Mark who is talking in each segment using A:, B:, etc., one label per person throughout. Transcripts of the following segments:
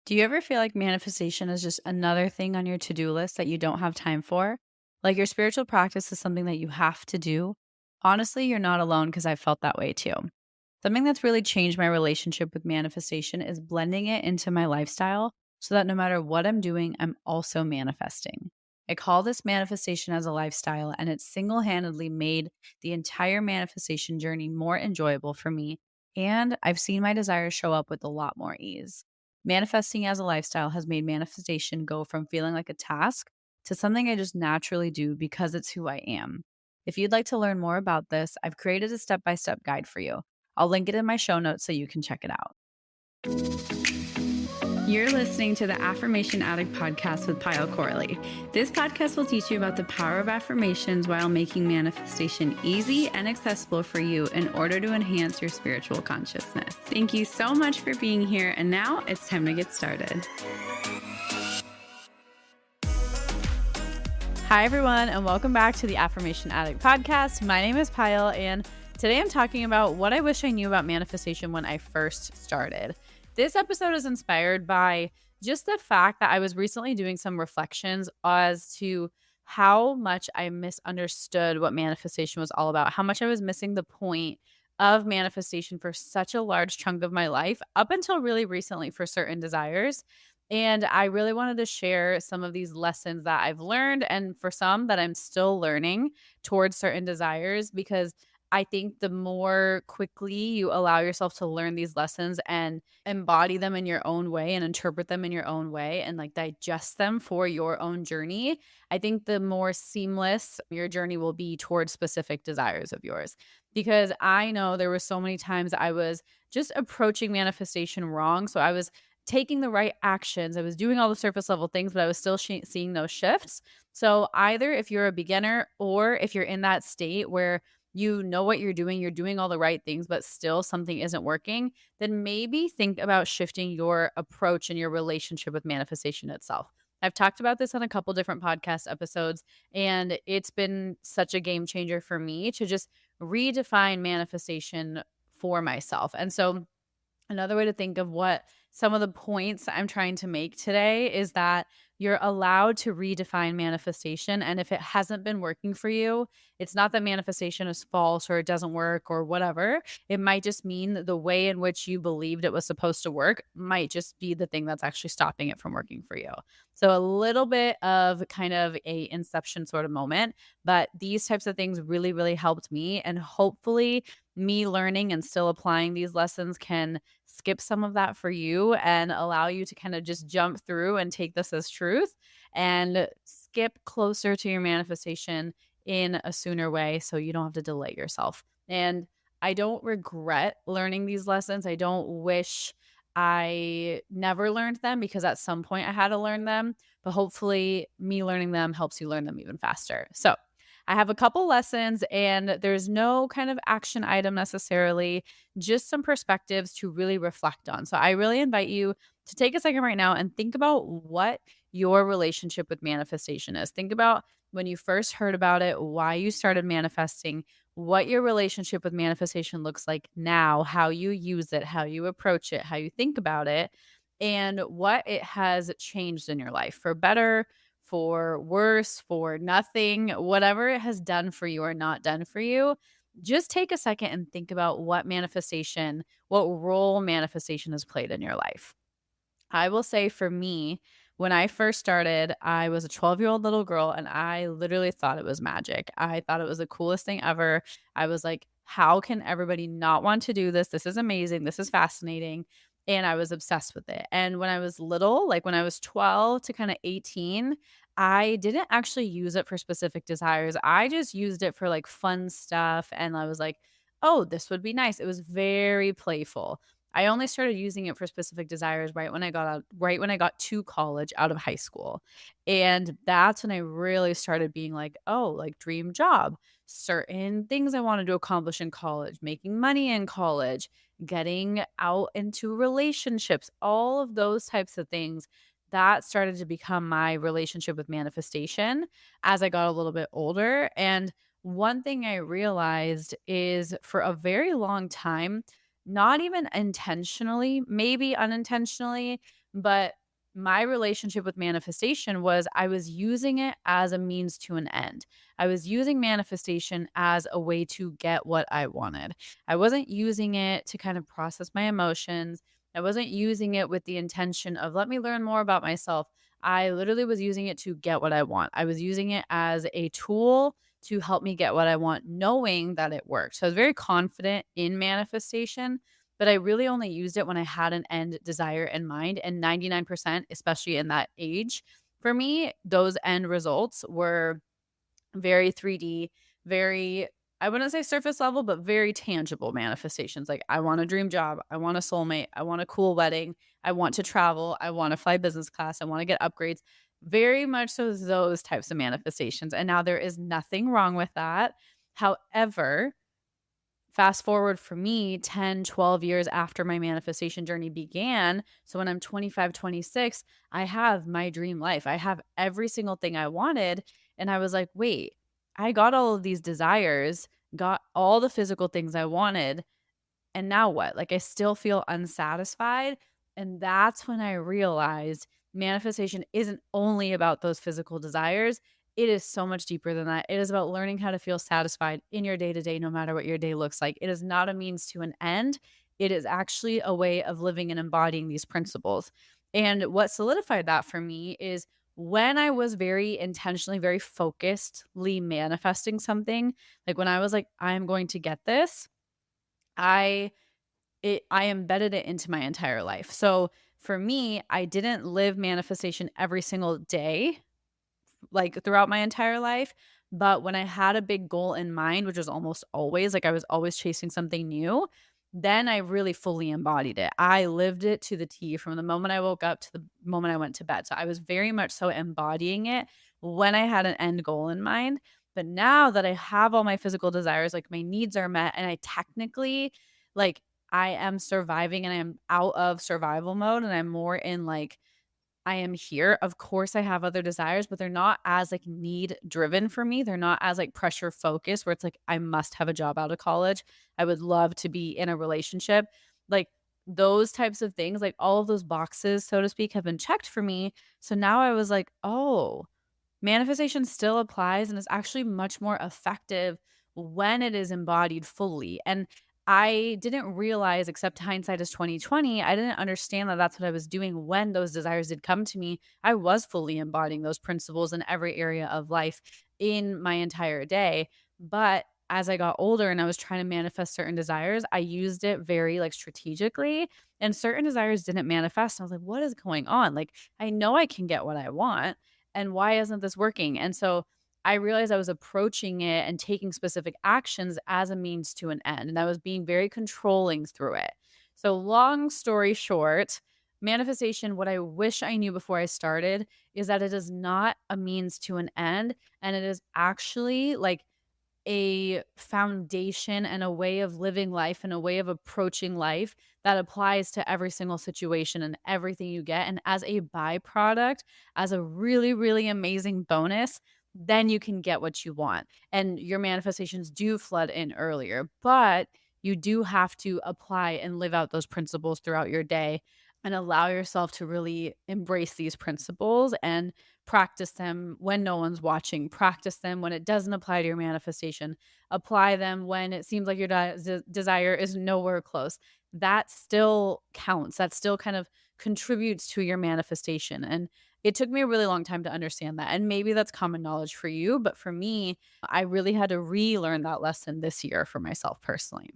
A: Do you ever feel like manifestation is just another thing on your to-do list that you don't have time for? Like your spiritual practice is something that you have to do? Honestly, you're not alone because I felt that way too. Something that's really changed my relationship with manifestation is blending it into my lifestyle so that no matter what I'm doing, I'm also manifesting. I call this manifestation as a lifestyle, and it's single handedly made the entire manifestation journey more enjoyable for me. And I've seen my desires show up with a lot more ease. Manifesting as a lifestyle has made manifestation go from feeling like a task to something I just naturally do because it's who I am. If you'd like to learn more about this, I've created a step by step guide for you. I'll link it in my show notes so you can check it out. You're listening to the Affirmation Addict podcast with Pyle Corley. This podcast will teach you about the power of affirmations while making manifestation easy and accessible for you in order to enhance your spiritual consciousness. Thank you so much for being here, and now it's time to get started. Hi, everyone, and welcome back to the Affirmation Addict podcast. My name is Pyle, and today I'm talking about what I wish I knew about manifestation when I first started. This episode is inspired by just the fact that I was recently doing some reflections as to how much I misunderstood what manifestation was all about, how much I was missing the point of manifestation for such a large chunk of my life up until really recently for certain desires. And I really wanted to share some of these lessons that I've learned and for some that I'm still learning towards certain desires because I think the more quickly you allow yourself to learn these lessons and embody them in your own way and interpret them in your own way and like digest them for your own journey, I think the more seamless your journey will be towards specific desires of yours. Because I know there were so many times I was just approaching manifestation wrong. So I was taking the right actions. I was doing all the surface level things, but I was still seeing those shifts. So either if you're a beginner or if you're in that state where you know what you're doing all the right things, but still something isn't working, then maybe think about shifting your approach and your relationship with manifestation itself. I've talked about this on a couple different podcast episodes, and it's been such a game changer for me to just redefine manifestation for myself. And so, another way to think of what some of the points I'm trying to make today is that you're allowed to redefine manifestation. And if it hasn't been working for you, it's not that manifestation is false or it doesn't work or whatever. It might just mean the way in which you believed it was supposed to work might just be the thing that's actually stopping it from working for you. So a little bit of kind of a inception sort of moment, but these types of things really, really helped me. And hopefully me learning and still applying these lessons can skip some of that for you and allow you to kind of just jump through and take this as truth and skip closer to your manifestation in a sooner way so you don't have to delay yourself. And I don't regret learning these lessons. I don't wish I never learned them because at some point I had to learn them, but hopefully me learning them helps you learn them even faster. So, I have a couple lessons and there's no kind of action item necessarily, just some perspectives to really reflect on. So I really invite you to take a second right now and think about what your relationship with manifestation is. Think about when you first heard about it, why you started manifesting, what your relationship with manifestation looks like now, how you use it, how you approach it, how you think about it, and what it has changed in your life for better, for worse, for nothing, whatever it has done for you or not done for you, just take a second and think about what role manifestation has played in your life. I will say for me, when I first started, I was a 12-year-old little girl and I literally thought it was magic. I thought it was the coolest thing ever. I was like, how can everybody not want to do this? This is amazing. This is fascinating. And I was obsessed with it. And when I was little, like when I was 12 to kind of 18, I didn't actually use it for specific desires. I just used it for like fun stuff. And I was like, oh, this would be nice. It was very playful. I only started using it for specific desires right when I got to college out of high school. And that's when I really started being like, oh, like dream job, certain things I wanted to accomplish in college, making money in college, getting out into relationships, all of those types of things. That started to become my relationship with manifestation as I got a little bit older. And one thing I realized is for a very long time, not even intentionally, maybe unintentionally, But my relationship with manifestation was I was using it as a means to an end. I was using manifestation as a way to get what I wanted. I wasn't using it to kind of process my emotions. I wasn't using it with the intention of let me learn more about myself. I literally was using it to get what I want. I was using it as a tool to help me get what I want, knowing that it worked. So I was very confident in manifestation, but I really only used it when I had an end desire in mind. And 99%, especially in that age, for me, those end results were very 3D, very, I wouldn't say surface level, but very tangible manifestations. Like, I want a dream job. I want a soulmate. I want a cool wedding. I want to travel. I want to fly business class. I want to get upgrades. Very much so those types of manifestations. And now there is nothing wrong with that. However, fast forward for me 10, 12 years after my manifestation journey began. So when I'm 25, 26, I have my dream life. I have every single thing I wanted. And I was like, wait, I got all of these desires, got all the physical things I wanted. And now what? Like, I still feel unsatisfied. And that's when I realized manifestation isn't only about those physical desires. It is so much deeper than that. It is about learning how to feel satisfied in your day to day, no matter what your day looks like. It is not a means to an end. It is actually a way of living and embodying these principles. And what solidified that for me is when I was very intentionally, very focusedly manifesting something, like when I was like, I'm going to get this, I I embedded it into my entire life. So for me, I didn't live manifestation every single day, like throughout my entire life. But when I had a big goal in mind, which was almost always like I was always chasing something new, then I really fully embodied it. I lived it to the T from the moment I woke up to the moment I went to bed. So I was very much so embodying it when I had an end goal in mind. But now that I have all my physical desires, like my needs are met, and I technically, like, I am surviving and I am out of survival mode and I'm more in like I am here. Of course, I have other desires, but they're not as like need driven for me. They're not as like pressure focused where it's like I must have a job out of college. I would love to be in a relationship. Like those types of things, like all of those boxes, so to speak, have been checked for me. So now I was like, oh, manifestation still applies and is actually much more effective when it is embodied fully. And I didn't realize, except hindsight is 2020, I didn't understand that that's what I was doing when those desires did come to me. I was fully embodying those principles in every area of life in my entire day. But as I got older and I was trying to manifest certain desires, I used it very like strategically, and certain desires didn't manifest. I was like, what is going on? Like, I know I can get what I want, and why isn't this working? And so I realized I was approaching it and taking specific actions as a means to an end. And I was being very controlling through it. So, long story short, manifestation, what I wish I knew before I started is that it is not a means to an end. And it is actually like a foundation and a way of living life and a way of approaching life that applies to every single situation and everything you get. And as a byproduct, as a really, really amazing bonus, then you can get what you want. And your manifestations do flood in earlier, but you do have to apply and live out those principles throughout your day and allow yourself to really embrace these principles and practice them when no one's watching. Practice them when it doesn't apply to your manifestation. Apply them when it seems like your desire is nowhere close. That still counts. That still kind of contributes to your manifestation. And it took me a really long time to understand that. And maybe that's common knowledge for you. But for me, I really had to relearn that lesson this year for myself personally.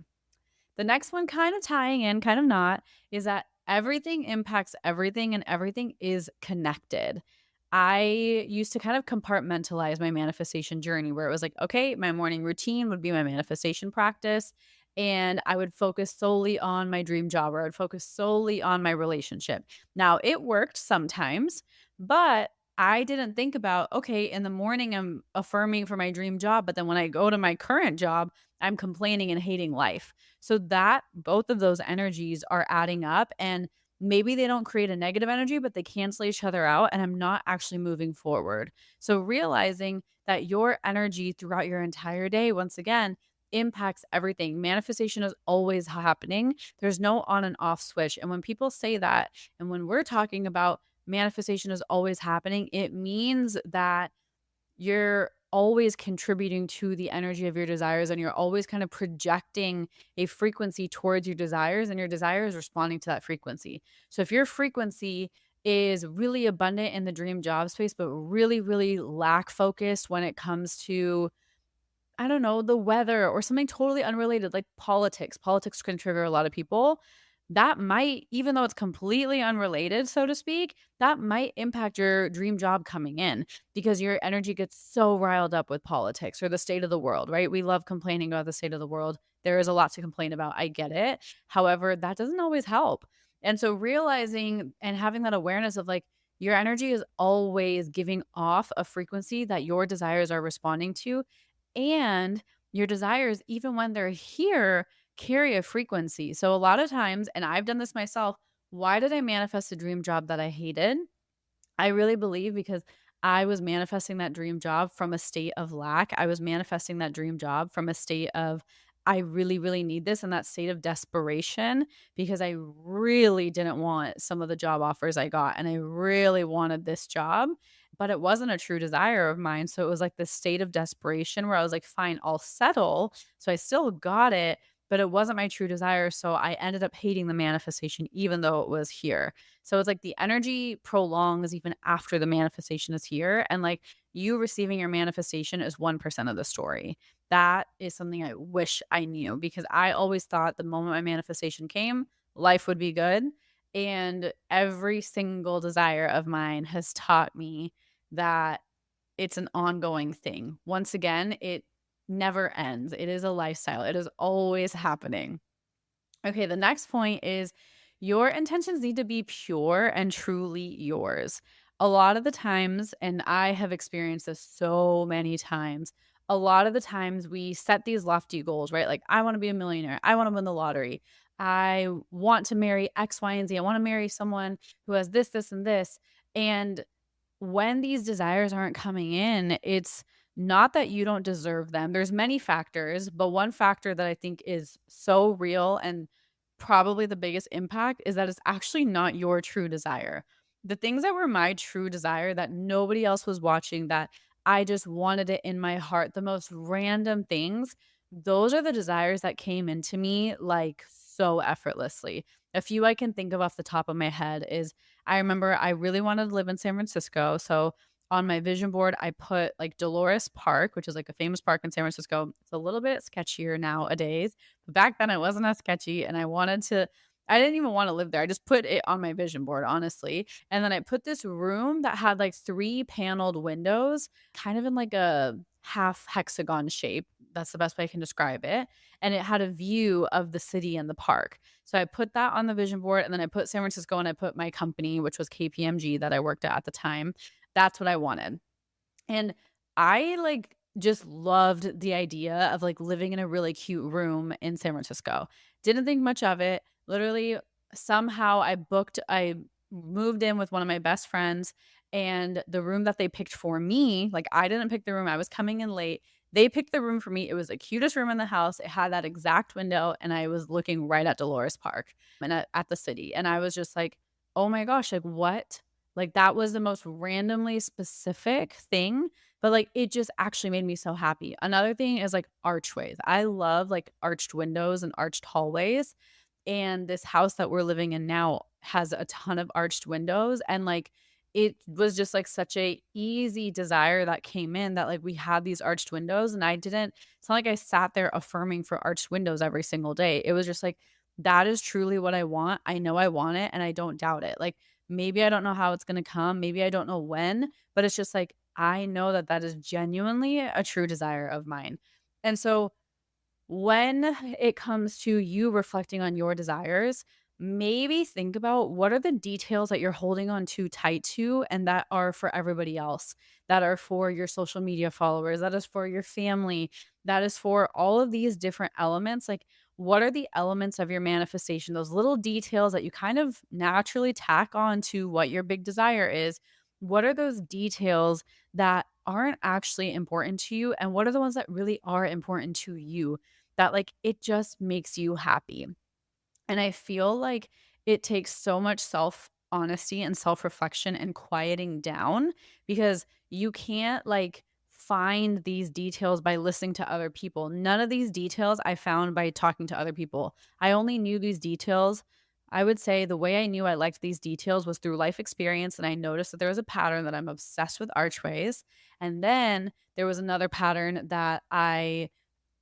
A: The next one, kind of tying in, kind of not, is that everything impacts everything and everything is connected. I used to kind of compartmentalize my manifestation journey where it was like, okay, my morning routine would be my manifestation practice. And I would focus solely on my dream job, or I would focus solely on my relationship. Now, it worked sometimes, but I didn't think about, okay, in the morning, I'm affirming for my dream job. But then when I go to my current job, I'm complaining and hating life. So that both of those energies are adding up, and maybe they don't create a negative energy, but they cancel each other out, and I'm not actually moving forward. So realizing that your energy throughout your entire day, once again, impacts everything. Manifestation is always happening. There's no on and off switch. And when people say that, and when we're talking about manifestation is always happening, it means that you're always contributing to the energy of your desires, and you're always kind of projecting a frequency towards your desires, and your desire is responding to that frequency. So if your frequency is really abundant in the dream job space, but really, really lack focused when it comes to, I don't know, the weather or something totally unrelated, like politics. Politics can trigger a lot of people. That might, even though it's completely unrelated, so to speak, that might impact your dream job coming in because your energy gets so riled up with politics or the state of the world, right? We love complaining about the state of the world. There is a lot to complain about. I get it. However, that doesn't always help. And so realizing and having that awareness of like, your energy is always giving off a frequency that your desires are responding to, and your desires, even when they're here, carry a frequency. So a lot of times, and I've done this myself, why did I manifest a dream job that I hated? I really believe because I was manifesting that dream job from a state of lack. I was manifesting that dream job from a state of, I really, really need this, and that state of desperation because I really didn't want some of the job offers I got. And I really wanted this job, but it wasn't a true desire of mine. So it was like this state of desperation where I was like, fine, I'll settle. So I still got it, but it wasn't my true desire. So I ended up hating the manifestation, even though it was here. So it's like the energy prolongs even after the manifestation is here. And like you receiving your manifestation is 1% of the story. That is something I wish I knew because I always thought the moment my manifestation came, life would be good. And every single desire of mine has taught me that it's an ongoing thing. Once again, it never ends. It is a lifestyle. It is always happening. Okay, the next point is your intentions need to be pure and truly yours. A lot of the times, and I have experienced this so many times, a lot of the times we set these lofty goals, right? Like, I want to be a millionaire. I want to win the lottery. I want to marry X, Y, and Z. I want to marry someone who has this, this, and this. And when these desires aren't coming in, it's not that you don't deserve them. There's many factors, but one factor that I think is so real and probably the biggest impact is that it's actually not your true desire. The things that were my true desire that nobody else was watching, that I just wanted it in my heart, the most random things, those are the desires that came into me like so effortlessly. A few I can think of off the top of my head is I remember I really wanted to live in San Francisco. So on my vision board, I put like Dolores Park, which is like a famous park in San Francisco. It's a little bit sketchier nowadays, but back then it wasn't as sketchy. And I didn't even want to live there. I just put it on my vision board, honestly. And then I put this room that had like 3 paneled windows, kind of in like a half hexagon shape. That's the best way I can describe it. And it had a view of the city and the park. So I put that on the vision board, and then I put San Francisco, and I put my company, which was KPMG that I worked at the time. That's what I wanted. And I like just loved the idea of like living in a really cute room in San Francisco. Didn't think much of it. Literally, somehow I moved in with one of my best friends, and the room that they picked for me, like I didn't pick the room, I was coming in late. They picked the room for me. It was the cutest room in the house. It had that exact window, and I was looking right at Dolores Park and at the city. And I was just like, oh my gosh, like what? Like that was the most randomly specific thing, but like it just actually made me so happy. Another thing is like archways. I love like arched windows and arched hallways. And this house that we're living in now has a ton of arched windows, and like it was just like such a easy desire that came in that like we had these arched windows, and it's not like I sat there affirming for arched windows every single day. It was just like that is truly what I want. I know I want it, and I don't doubt it. Like maybe I don't know how it's going to come, maybe I don't know when, but it's just like I know that that is genuinely a true desire of mine. And so when it comes to you reflecting on your desires, maybe think about what are the details that you're holding on too tight to and that are for everybody else, that are for your social media followers, that is for your family, that is for all of these different elements. Like, what are the elements of your manifestation, those little details that you kind of naturally tack on to what your big desire is? What are those details that aren't actually important to you? And what are the ones that really are important to you? that like it just makes you happy. And I feel like it takes so much self honesty and self reflection and quieting down, because you can't like find these details by listening to other people. None of these details I found by talking to other people. I only knew these details. I would say the way I knew I liked these details was through life experience. And I noticed that there was a pattern that I'm obsessed with archways. And then there was another pattern that I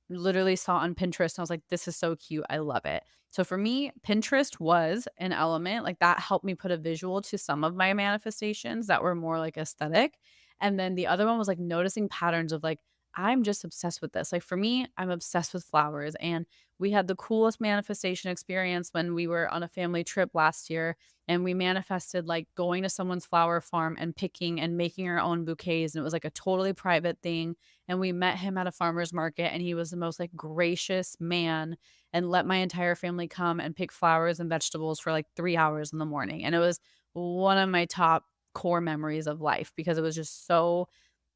A: literally saw on Pinterest and I was like, this is so cute. I love it. So for me, Pinterest was an element like that helped me put a visual to some of my manifestations that were more like aesthetic. And then the other one was like noticing patterns of like, I'm just obsessed with this. Like for me, I'm obsessed with flowers. And we had the coolest manifestation experience when we were on a family trip last year, and we manifested like going to someone's flower farm and picking and making our own bouquets. And it was like a totally private thing, and we met him at a farmer's market, and he was the most like gracious man and let my entire family come and pick flowers and vegetables for like 3 hours in the morning. And it was one of my top core memories of life because it was just so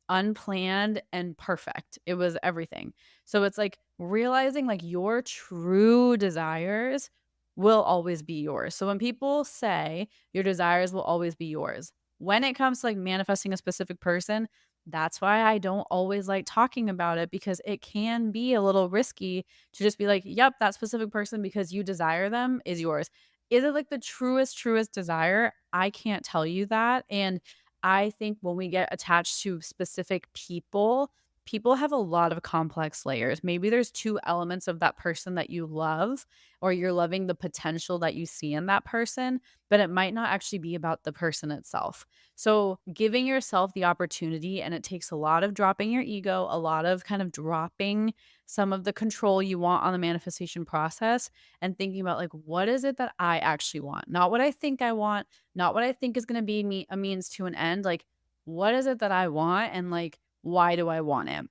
A: unplanned and perfect. It was everything. So it's like realizing like your true desires will always be yours. So when people say your desires will always be yours, when it comes to like manifesting a specific person, that's why I don't always like talking about it, because it can be a little risky to just be like, yep, that specific person because you desire them is yours. Is it like the truest desire? I can't tell you that. And I think when we get attached to specific people, people have a lot of complex layers. Maybe there's two elements of that person that you love, or you're loving the potential that you see in that person, but it might not actually be about the person itself. So, giving yourself the opportunity, and it takes a lot of dropping your ego, a lot of kind of dropping some of the control you want on the manifestation process, and thinking about like, what is it that I actually want? Not what I think I want, not what I think is going to be a means to an end. Like, what is it that I want? And like, why do I want it?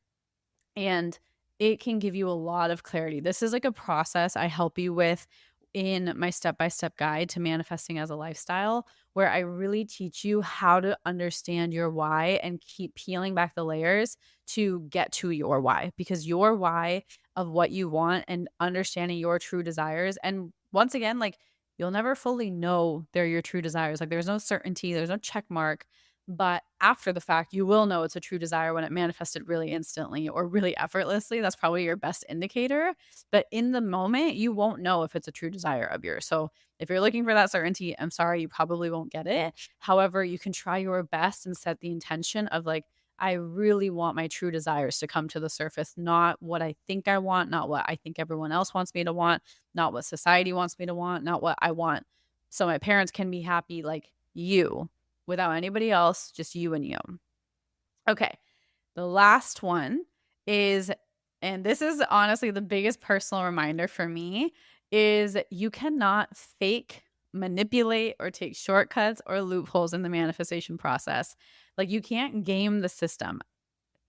A: And it can give you a lot of clarity. This is like a process I help you with in my step by step guide to manifesting as a lifestyle, where I really teach you how to understand your why and keep peeling back the layers to get to your why, because your why of what you want and understanding your true desires. And once again, like, you'll never fully know they're your true desires. Like, there's no certainty, there's no check mark. But after the fact, you will know it's a true desire when it manifested really instantly or really effortlessly. That's probably your best indicator. But in the moment, you won't know if it's a true desire of yours. So if you're looking for that certainty, I'm sorry, you probably won't get it. However, you can try your best and set the intention of like, I really want my true desires to come to the surface, not what I think I want, not what I think everyone else wants me to want, not what society wants me to want, not what I want. So my parents can be happy, like you, without anybody else, just you and you. Okay. The last one is, and this is honestly the biggest personal reminder for me, is you cannot fake, manipulate, or take shortcuts or loopholes in the manifestation process. Like, you can't game the system.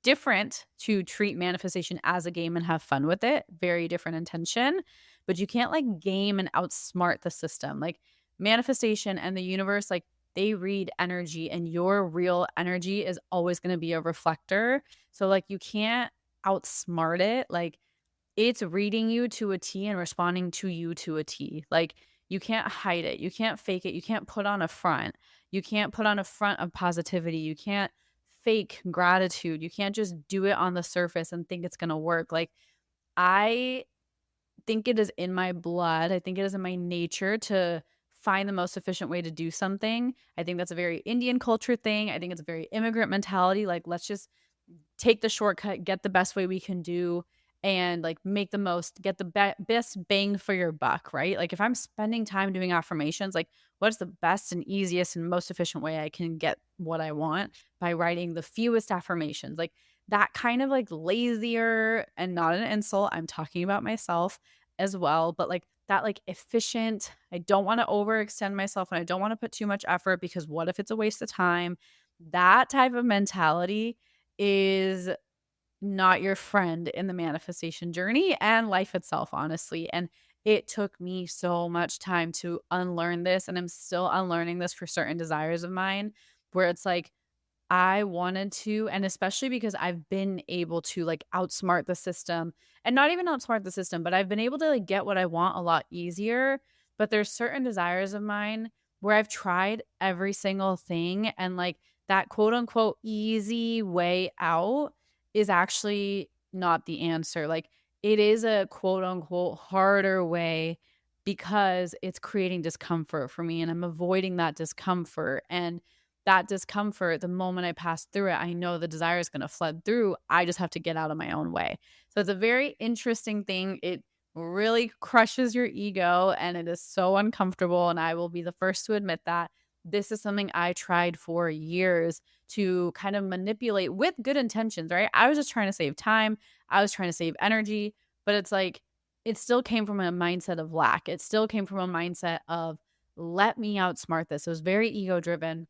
A: Different to treat manifestation as a game and have fun with it, very different intention, but you can't like game and outsmart the system. Like, manifestation and the universe, like, they read energy, and your real energy is always going to be a reflector. So like, you can't outsmart it. Like, it's reading you to a T and responding to you to a T. Like, you can't hide it. You can't fake it. You can't put on a front. You can't put on a front of positivity. You can't fake gratitude. You can't just do it on the surface and think it's going to work. Like, I think it is in my blood. I think it is in my nature to find the most efficient way to do something. I think that's a very Indian culture thing. I think it's a very immigrant mentality. Like, let's just take the shortcut, get the best way we can do, and like make the most, get the best bang for your buck, right? Like, if I'm spending time doing affirmations, like, what's the best and easiest and most efficient way I can get what I want by writing the fewest affirmations? Like, that kind of like lazier, and not an insult, I'm talking about myself as well, but like that like efficient, I don't want to overextend myself and I don't want to put too much effort because what if it's a waste of time? That type of mentality is not your friend in the manifestation journey and life itself, honestly. And it took me so much time to unlearn this, and I'm still unlearning this for certain desires of mine, where it's like, I wanted to, and especially because I've been able to like outsmart the system, and not even outsmart the system, but I've been able to like get what I want a lot easier. But there's certain desires of mine where I've tried every single thing, and like that quote unquote easy way out is actually not the answer. Like it is a quote unquote harder way because it's creating discomfort for me, and I'm avoiding that discomfort. And that discomfort, the moment I pass through it, I know the desire is going to flood through. I just have to get out of my own way. So it's a very interesting thing. It really crushes your ego and it is so uncomfortable. And I will be the first to admit that. This is something I tried for years to kind of manipulate with good intentions, right? I was just trying to save time. I was trying to save energy, but it's like, it still came from a mindset of lack. It still came from a mindset of, let me outsmart this. It was very ego driven.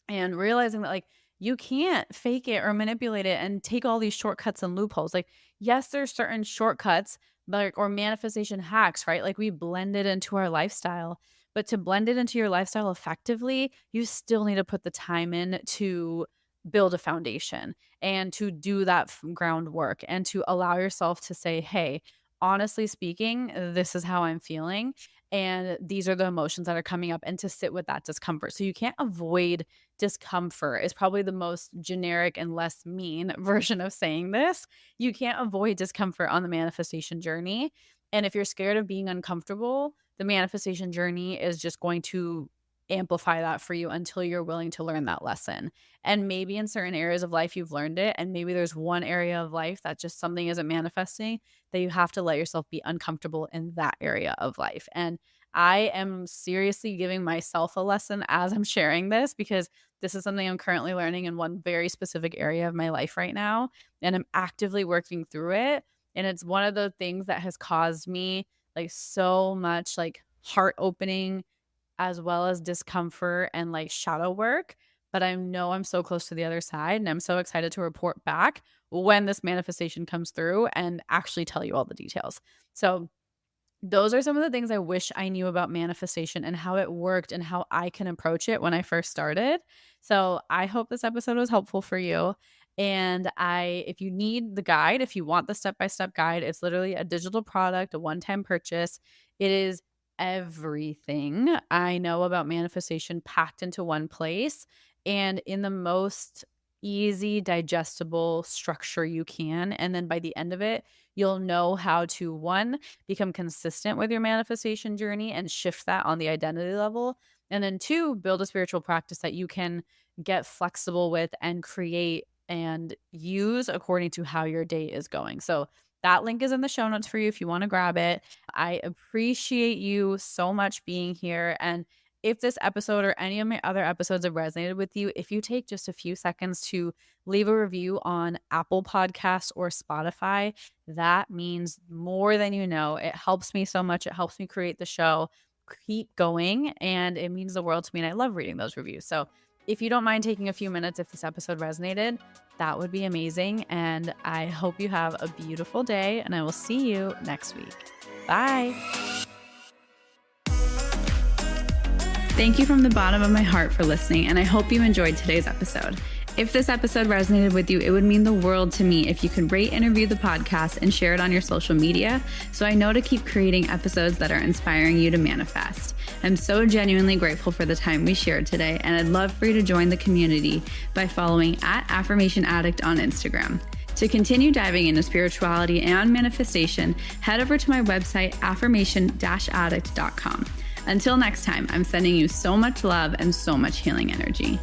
A: And realizing that like you can't fake it or manipulate it and take all these shortcuts and loopholes. Like, yes, there's certain shortcuts, like, or manifestation hacks, right? Like we blend it into our lifestyle. But to blend it into your lifestyle effectively, you still need to put the time in to build a foundation and to do that groundwork and to allow yourself to say, hey, honestly speaking, this is how I'm feeling. And these are the emotions that are coming up, and to sit with that discomfort. So you can't avoid discomfort, is probably the most generic and less mean version of saying this. You can't avoid discomfort on the manifestation journey. And if you're scared of being uncomfortable, the manifestation journey is just going to amplify that for you until you're willing to learn that lesson. And maybe in certain areas of life you've learned it, and maybe there's one area of life that just something isn't manifesting, that you have to let yourself be uncomfortable in that area of life. And I am seriously giving myself a lesson as I'm sharing this, because this is something I'm currently learning in one very specific area of my life right now, and I'm actively working through it. And it's one of the things that has caused me like so much like heart opening as well as discomfort and like shadow work. But I know I'm so close to the other side, and I'm so excited to report back when this manifestation comes through and actually tell you all the details. So those are some of the things I wish I knew about manifestation and how it worked and how I can approach it when I first started. So I hope this episode was helpful for you. And if you need the guide, if you want the step-by-step guide, it's literally a digital product, a one-time purchase. It is everything I know about manifestation packed into one place and in the most easy, digestible structure you can. And then by the end of it, you'll know how to, one, become consistent with your manifestation journey and shift that on the identity level. And then two, build a spiritual practice that you can get flexible with and create and use according to how your day is going. So that link is in the show notes for you if you want to grab it. I appreciate you so much being here. And if this episode or any of my other episodes have resonated with you, if you take just a few seconds to leave a review on Apple Podcasts or Spotify, that means more than you know. It helps me so much. It helps me create the show, keep going, and it means the world to me. And I love reading those reviews. So if you don't mind taking a few minutes, if this episode resonated, that would be amazing. And I hope you have a beautiful day, and I will see you next week. Bye. Thank you from the bottom of my heart for listening, and I hope you enjoyed today's episode. If this episode resonated with you, it would mean the world to me if you could rate and review the podcast and share it on your social media, so I know to keep creating episodes that are inspiring you to manifest. I'm so genuinely grateful for the time we shared today, and I'd love for you to join the community by following @Affirmation Addict on Instagram. To continue diving into spirituality and manifestation, head over to my website, affirmation-addict.com. Until next time, I'm sending you so much love and so much healing energy.